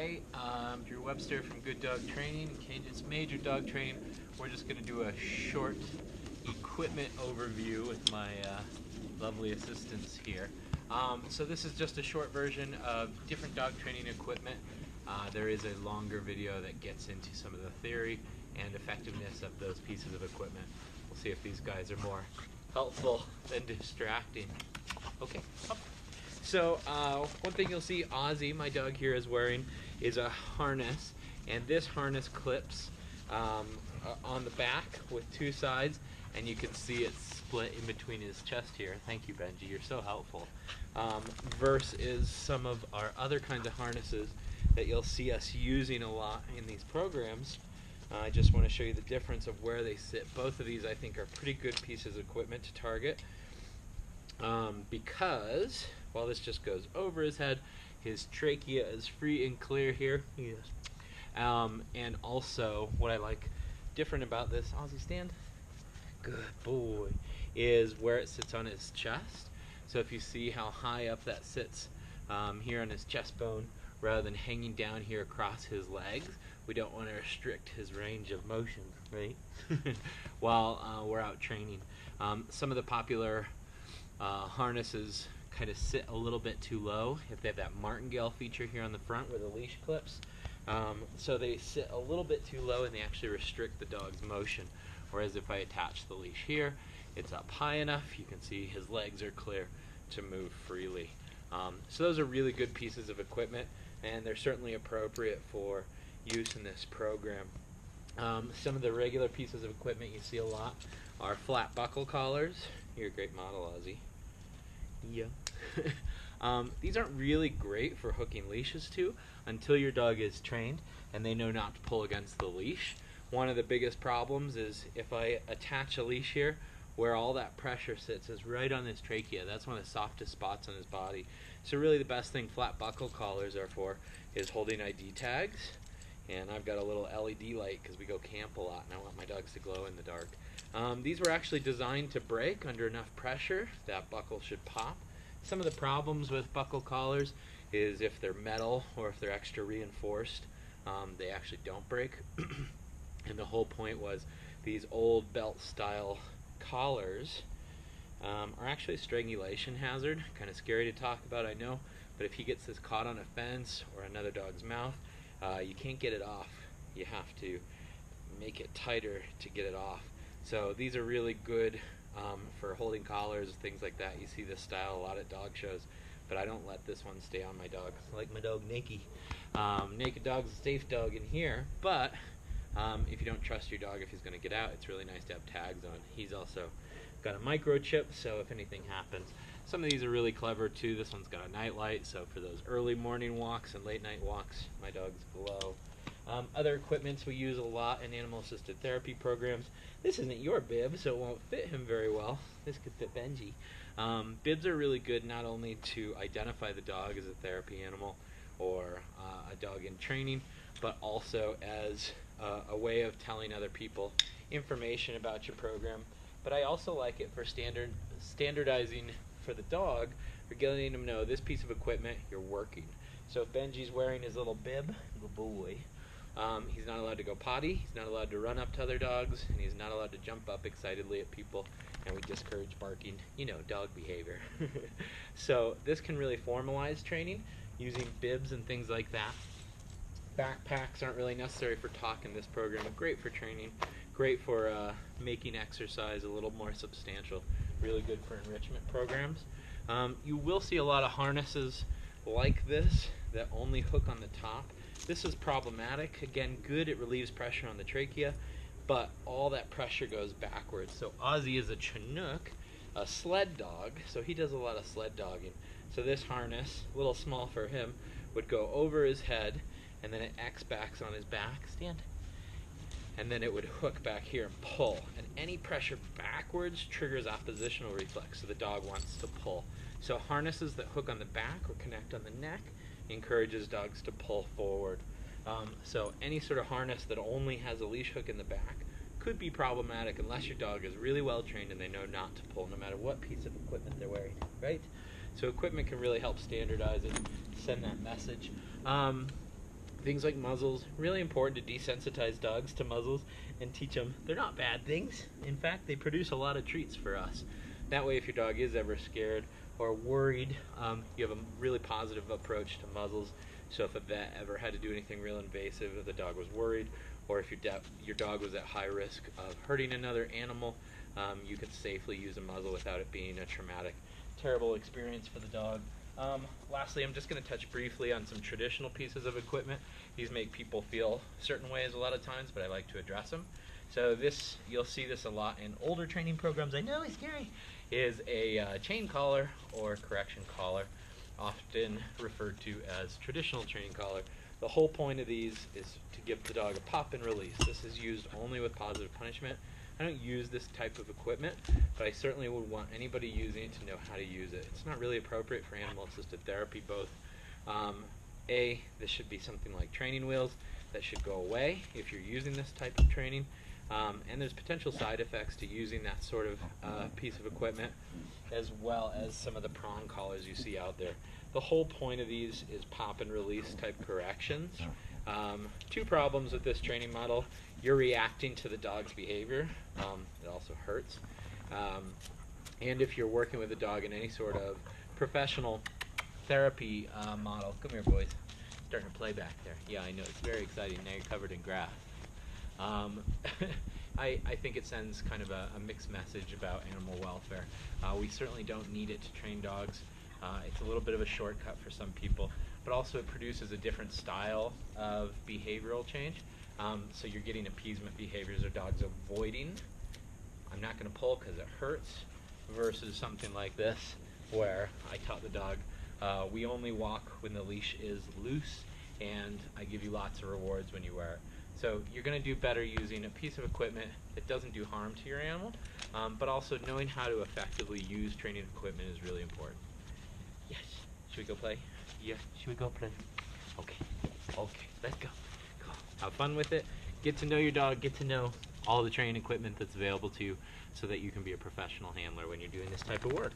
Hey, I'm Drew Webster from Good Dog Training, Cage's Major Dog Training. We're just going to do a short equipment overview with my lovely assistants here. So this is just a short version of different dog training equipment. There is a longer video that gets into some of the theory and effectiveness of those pieces of equipment. We'll see if these guys are more helpful than distracting. Okay, up. So one thing you'll see Ozzy, my dog here, is wearing is a harness, and this harness clips on the back with two sides, and you can see it split in between his chest here. Thank you, Benji, you're so helpful. Versus some of our other kinds of harnesses that you'll see us using a lot in these programs. I just want to show you the difference of where they sit. Both of these I think are pretty good pieces of equipment to target. Because while this just goes over his head, his trachea is free and clear here. Yes. And also, what I like different about this, Ozzy, stand, good boy, is where it sits on his chest. So if you see how high up that sits here on his chest bone, rather than hanging down here across his legs, we don't want to restrict his range of motion, right? While we're out training. Some of the popular harnesses kind of sit a little bit too low if they have that martingale feature here on the front where the leash clips. So they sit a little bit too low and they actually restrict the dog's motion. Whereas if I attach the leash here, it's up high enough, you can see his legs are clear to move freely. So those are really good pieces of equipment, and they're certainly appropriate for use in this program. Some of the regular pieces of equipment you see a lot are flat buckle collars. You're a great model, Ozzy. Yeah. These aren't really great for hooking leashes to until your dog is trained and they know not to pull against the leash. One of the biggest problems is if I attach a leash here, where all that pressure sits is right on his trachea. That's one of the softest spots on his body. So really the best thing flat buckle collars are for is holding ID tags. And I've got a little LED light because we go camp a lot and I want my dogs to glow in the dark. These were actually designed to break under enough pressure. That buckle should pop. Some of the problems with buckle collars is if they're metal or if they're extra reinforced, they actually don't break. And the whole point was these old belt style collars are actually a strangulation hazard. Kind of scary to talk about, I know, but if he gets this caught on a fence or another dog's mouth, you can't get it off. You have to make it tighter to get it off. So these are really good for holding collars, things like that. You see this style a lot at dog shows, but I don't let this one stay on my dog. Like my dog Naked. Naked Dog's a safe dog in here, but if you don't trust your dog if he's going to get out, it's really nice to have tags on. He's also got a microchip, so if anything happens. Some of these are really clever too. This one's got a night light, so for those early morning walks and late night walks, my dogs glow. Other equipments we use a lot in animal assisted therapy programs. This isn't your bib, so it won't fit him very well. This could fit Benji. Bibs are really good not only to identify the dog as a therapy animal or a dog in training, but also as a way of telling other people information about your program. But I also like it for standardizing for the dog, for getting him to know this piece of equipment, you're working. So if Benji's wearing his little bib, good boy, he's not allowed to go potty, he's not allowed to run up to other dogs, and he's not allowed to jump up excitedly at people, and we discourage barking, you know, dog behavior. So this can really formalize training using bibs and things like that. Backpacks aren't really necessary for talk in this program, but great for training, great for making exercise a little more substantial, really good for enrichment programs. You will see a lot of harnesses like this that only hook on the top. This is problematic. Again, good, it relieves pressure on the trachea, but all that pressure goes backwards. So Ozzy is a Chinook, a sled dog, so he does a lot of sled dogging. So this harness, a little small for him, would go over his head, and then it X-backs on his back, stand, and then it would hook back here and pull. And any pressure backwards triggers oppositional reflex, so the dog wants to pull. So harnesses that hook on the back or connect on the neck encourages dogs to pull forward. So any sort of harness that only has a leash hook in the back could be problematic unless your dog is really well trained and they know not to pull no matter what piece of equipment they're wearing, right? So equipment can really help standardize it, send that message. Things like muzzles, really important to desensitize dogs to muzzles and teach them they're not bad things. In fact, they produce a lot of treats for us. That way, if your dog is ever scared or worried, you have a really positive approach to muzzles. So if a vet ever had to do anything real invasive, if the dog was worried, or if your dog was at high risk of hurting another animal, you could safely use a muzzle without it being a traumatic, terrible experience for the dog. Lastly, I'm just going to touch briefly on some traditional pieces of equipment. These make people feel certain ways a lot of times, but I like to address them. So this, you'll see this a lot in older training programs. I know it's scary. Is a chain collar or correction collar, often referred to as traditional training collar. The whole point of these is to give the dog a pop and release. This is used only with positive punishment. I don't use this type of equipment, but I certainly would want anybody using it to know how to use it. It's not really appropriate for animal-assisted therapy, both. This should be something like training wheels that should go away if you're using this type of training. And there's potential side effects to using that sort of piece of equipment, as well as some of the prong collars you see out there. The whole point of these is pop and release type corrections. Two problems with this training model: you're reacting to the dog's behavior. It also hurts. And if you're working with a dog in any sort of professional therapy model, come here, boys. Starting to play back there. Yeah, I know, it's very exciting. Now you're covered in grass. I think it sends kind of a mixed message about animal welfare. We certainly don't need it to train dogs. It's a little bit of a shortcut for some people, but also it produces a different style of behavioral change. So you're getting appeasement behaviors or dogs avoiding. I'm not going to pull because it hurts, versus something like this where I taught the dog, we only walk when the leash is loose, and I give you lots of rewards when you wear it. So you're going to do better using a piece of equipment that doesn't do harm to your animal, but also knowing how to effectively use training equipment is really important. Yes. Should we go play? Yeah. Should we go play? Okay. Okay. Let's go. Go. Have fun with it. Get to know your dog. Get to know all the training equipment that's available to you so that you can be a professional handler when you're doing this type of work.